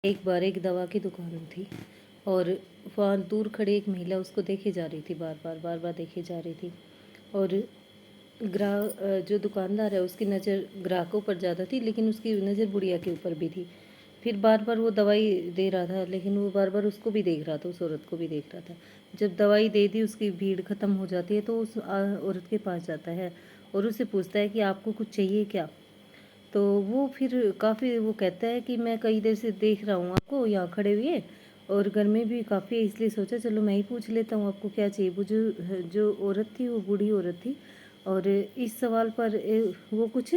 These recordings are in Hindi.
एक बार एक दवा की दुकान थी और वहाँ दूर खड़ी एक महिला उसको देखे जा रही थी, बार बार देखे जा रही थी। और जो दुकानदार है उसकी नज़र ग्राहकों पर ज़्यादा थी, लेकिन उसकी नज़र बुढ़िया के ऊपर भी थी। फिर बार बार वो दवाई दे रहा था, लेकिन वो बार बार उसको भी देख रहा था, उस औरत को भी देख रहा था। जब दवाई दे दी, उसकी भीड़ ख़त्म हो जाती है तो उस औरत के पास जाता है और उससे पूछता है कि आपको कुछ चाहिए क्या। तो वो फिर काफ़ी वो कहता है कि मैं कई देर से देख रहा हूँ आपको यहाँ खड़े हुए, और घर में भी काफ़ी है, इसलिए सोचा चलो मैं ही पूछ लेता हूँ आपको क्या चाहिए। वो जो औरत थी वो बूढ़ी औरत थी, और इस सवाल पर वो कुछ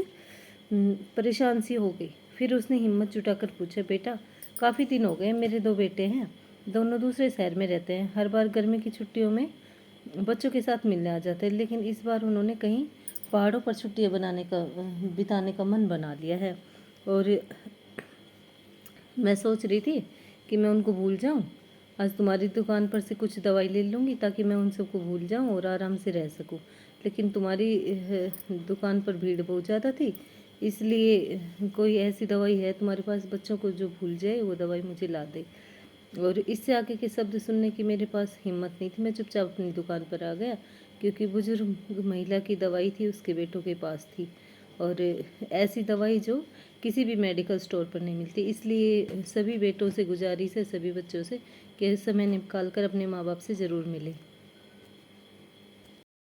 परेशान सी हो गई। फिर उसने हिम्मत जुटाकर पूछा, बेटा काफ़ी दिन हो गए, मेरे दो बेटे हैं, दोनों दूसरे शहर में रहते हैं। हर बार गर्मी की छुट्टियों में बच्चों के साथ मिलने आ जाते हैं, लेकिन इस बार उन्होंने कहीं पहाड़ों पर छुट्टियां बिताने का मन बना लिया है। और मैं सोच रही थी कि मैं उनको भूल जाऊं। आज तुम्हारी दुकान पर से कुछ दवाई ले लूँगी ताकि मैं उन सबको भूल जाऊं और आराम से रह सकूं। लेकिन तुम्हारी दुकान पर भीड़ बहुत ज़्यादा थी, इसलिए कोई ऐसी दवाई है तुम्हारे पास बच्चों को जो भूल जाए, वो दवाई मुझे ला दे। और इससे आगे के शब्द सुनने की मेरे पास हिम्मत नहीं थी। मैं चुपचाप अपनी दुकान पर आ गया, क्योंकि बुजुर्ग महिला की दवाई थी उसके बेटों के पास थी, और ऐसी दवाई जो किसी भी मेडिकल स्टोर पर नहीं मिलती। इसलिए सभी बेटों से गुजारिश है, सभी बच्चों से, कि समय निकाल कर अपने माँ बाप से ज़रूर मिले।